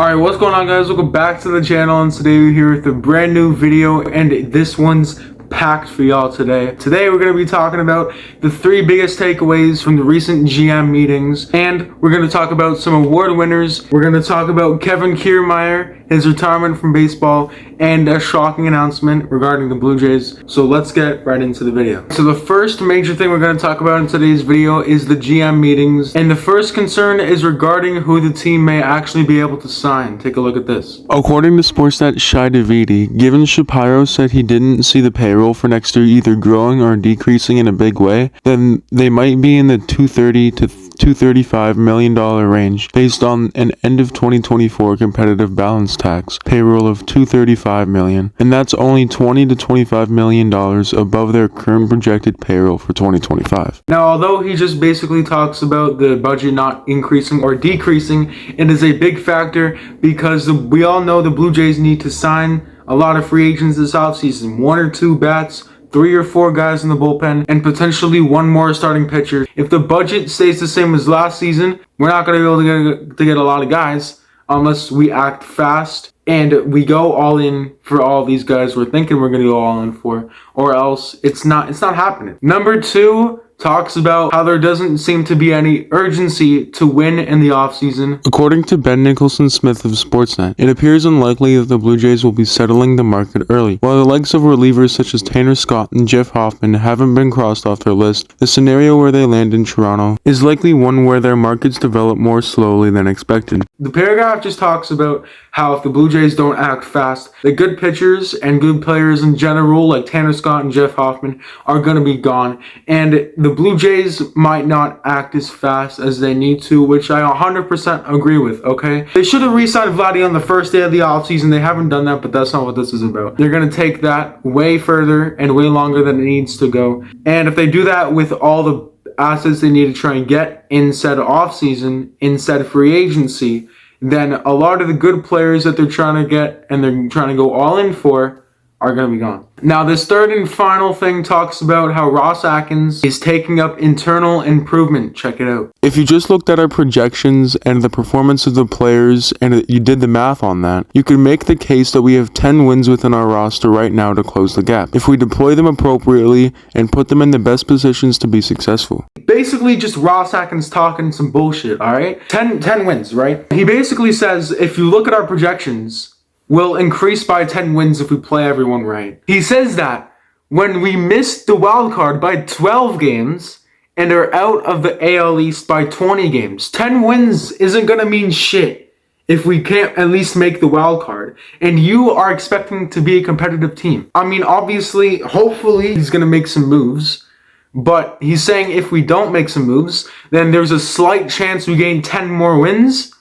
Alright, what's going on, guys? Welcome back to the channel, and today we're here with a brand new video, and this one's packed for y'all today. Today we're going to be talking about the 3 biggest takeaways from the recent GM meetings, and we're going to talk about some award winners. We're going to talk about Kevin Kiermaier, his retirement from baseball, and a shocking announcement regarding the Blue Jays. So let's get right into the video. So the first major thing we're going to talk about in today's video is the GM meetings, and the first concern is regarding who the team may actually be able to sign. Take a look at this. According to Sportsnet Shai Davidi, given Shapiro said he didn't see the payroll for next year either growing or decreasing in a big way, then they might be in the $230 to $235 million range based on an end of 2024 competitive balance tax payroll of $235 million, and that's only $20 to $25 million above their current projected payroll for 2025. Now, although he just basically talks about the budget not increasing or decreasing, it is a big factor because we all know the Blue Jays need to sign a lot of free agents this offseason. 1 or 2 bats, 3 or 4 guys in the bullpen, and potentially 1 more starting pitcher. If the budget stays the same as last season, we're not going to be able to get a lot of guys unless we act fast and we go all in for all these guys we're thinking we're going to go all in for, or else it's not happening. Number 2 talks about how there doesn't seem to be any urgency to win in the offseason. According to Ben Nicholson-Smith of Sportsnet, it appears unlikely that the Blue Jays will be settling the market early. While the likes of relievers such as Tanner Scott and Jeff Hoffman haven't been crossed off their list, the scenario where they land in Toronto is likely one where their markets develop more slowly than expected. The paragraph just talks about how if the Blue Jays don't act fast, the good pitchers and good players in general, like Tanner Scott and Jeff Hoffman, are going to be gone, and the Blue Jays might not act as fast as they need to, which I 100% agree with, okay? They should have re-signed Vladdy on the first day of the offseason. They haven't done that, but that's not what this is about. They're going to take that way further and way longer than it needs to go. And if they do that with all the assets they need to try and get in said offseason, in said free agency, then a lot of the good players that they're trying to get and they're trying to go all in for are going to be gone. Now, this third and final thing talks about how Ross Atkins is taking up internal improvement. Check it out. If you just looked at our projections and the performance of the players and you did the math on that, you could make the case that we have 10 wins within our roster right now to close the gap, if we deploy them appropriately and put them in the best positions to be successful. Basically, just Ross Atkins talking some bullshit, alright? 10 wins, right? He basically says, if you look at our projections, we'll increase by 10 wins if we play everyone right. He says that when we missed the wild card by 12 games and are out of the AL East by 20 games. 10 wins isn't going to mean shit if we can't at least make the wild card. And you are expecting to be a competitive team. I mean, obviously, hopefully, he's going to make some moves. But he's saying if we don't make some moves, then there's a slight chance we gain 10 more wins.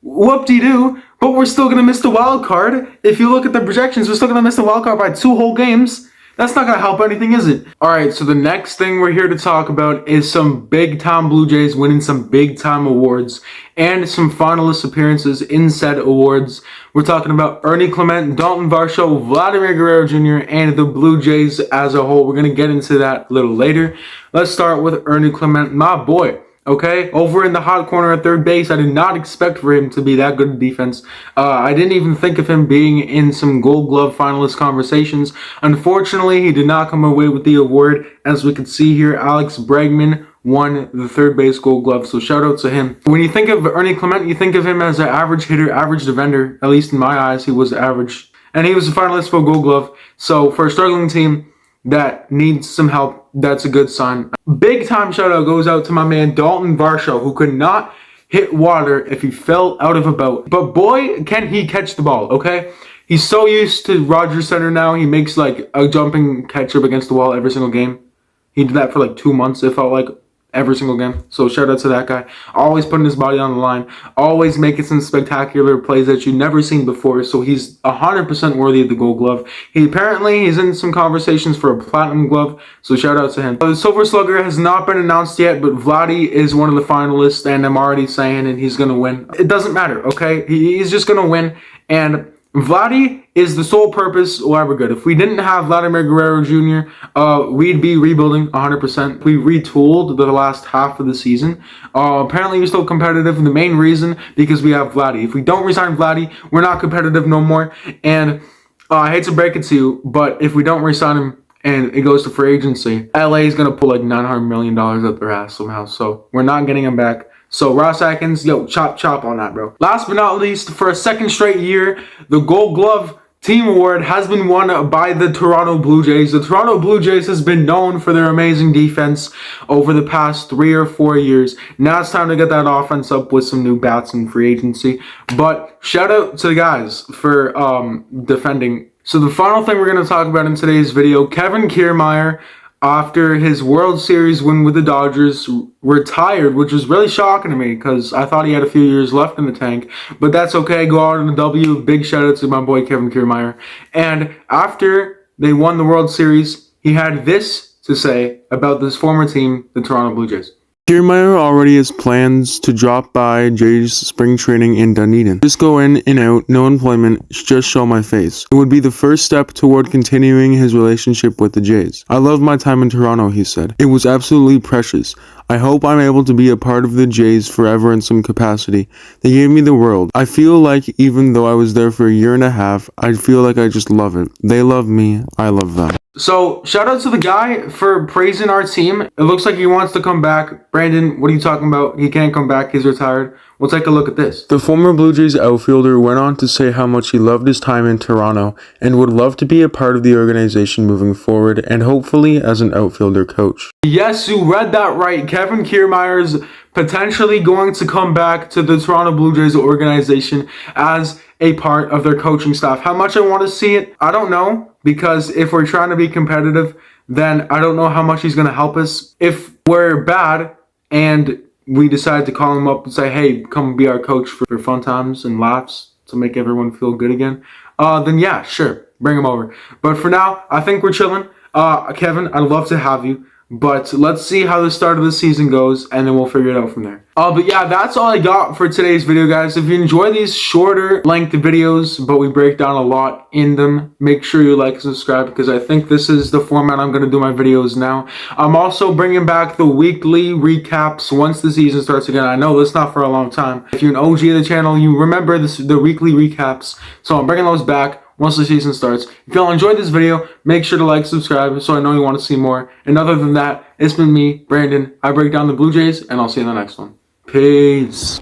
Whoop-de-doo. But we're still going to miss the wild card. If you look at the projections, we're still going to miss the wild card by 2 whole games. That's not going to help anything, is it? Alright, so the next thing we're here to talk about is some big-time Blue Jays winning some big-time awards and some finalist appearances in said awards. We're talking about Ernie Clement, Dalton Varsho, Vladimir Guerrero Jr., and the Blue Jays as a whole. We're going to get into that a little later. Let's start with Ernie Clement, my boy. Okay, over in the hot corner at third base, I did not expect for him to be that good at defense. I didn't even think of him being in some Gold Glove finalist conversations. Unfortunately, he did not come away with the award. As we can see here, Alex Bregman won the third base Gold Glove, so shout out to him. When you think of Ernie Clement, you think of him as an average hitter, average defender. At least in my eyes, he was average. And he was a finalist for Gold Glove. So for a struggling team that needs some help, that's a good sign. Big time shout out goes out to my man Dalton Varsho, who could not hit water if he fell out of a boat. But boy, can he catch the ball, okay? He's so used to Rogers Center now, he makes like a jumping catch up against the wall every single game. He did that for like 2 months, it felt like, every single game. So shout out to that guy. Always putting his body on the line. Always making some spectacular plays that you've never seen before. So he's 100% worthy of the Gold Glove. He's in some conversations for a Platinum Glove. So shout out to him. The Silver Slugger has not been announced yet, but Vladdy is one of the finalists, and I'm already saying it, he's going to win. It doesn't matter, okay? He's just going to win. And Vladdy is the sole purpose why we're good. If we didn't have Vladimir Guerrero Jr., we'd be rebuilding 100%. We retooled the last half of the season. Apparently, we're still competitive. The main reason, because we have Vladdy. If we don't resign Vladdy, we're not competitive no more. And I hate to break it to you, but if we don't resign him, and it goes to free agency, LA is going to pull like $900 million out their ass somehow. So we're not getting him back. So Ross Atkins, yo, chop on that, bro. Last but not least, for a second straight year, the Gold Glove Team Award has been won by the Toronto Blue Jays. The Toronto Blue Jays has been known for their amazing defense over the past 3 or 4 years. Now it's time to get that offense up with some new bats in free agency. But shout out to the guys for defending. So the final thing we're going to talk about in today's video, Kevin Kiermaier, after his World Series win with the Dodgers, retired, which was really shocking to me because I thought he had a few years left in the tank. But that's okay. Go out on a W. Big shout out to my boy Kevin Kiermaier. And after they won the World Series, he had this to say about this former team, the Toronto Blue Jays. Kiermaier already has plans to drop by Jays spring training in Dunedin. Just go in and out, no employment, just show my face. It would be the first step toward continuing his relationship with the Jays. I loved my time in Toronto, he said. It was absolutely precious. I hope I'm able to be a part of the Jays forever in some capacity. They gave me the world. I feel like even though I was there for a year and a half, I feel like I just love it. They love me, I love them. So, shout out to the guy for praising our team. It looks like he wants to come back. Brandon, what are you talking about? He can't come back. He's retired. We'll take a look at this. The former Blue Jays outfielder went on to say how much he loved his time in Toronto and would love to be a part of the organization moving forward and hopefully as an outfielder coach. Yes, you read that right. Kevin Kiermaier is potentially going to come back to the Toronto Blue Jays organization as a part of their coaching staff. How much I want to see it, I don't know, because if we're trying to be competitive, then I don't know how much he's going to help us. If we're bad and we decide to call him up and say, hey, come be our coach for fun times and laughs to make everyone feel good again, then yeah, sure, bring him over. But for now, I think we're chilling. Kevin, I'd love to have you. But let's see how the start of the season goes, and then we'll figure it out from there. But yeah, that's all I got for today's video, guys. If you enjoy these shorter length videos, but we break down a lot in them, make sure you like and subscribe, because I think this is the format I'm going to do my videos now. I'm also bringing back the weekly recaps once the season starts again. I know that's not for a long time. If you're an OG of the channel, you remember the weekly recaps. So I'm bringing those back once the season starts. If y'all enjoyed this video, make sure to like, subscribe, so I know you want to see more. And other than that, it's been me, Brandon. I break down the Blue Jays, and I'll see you in the next one. Peace.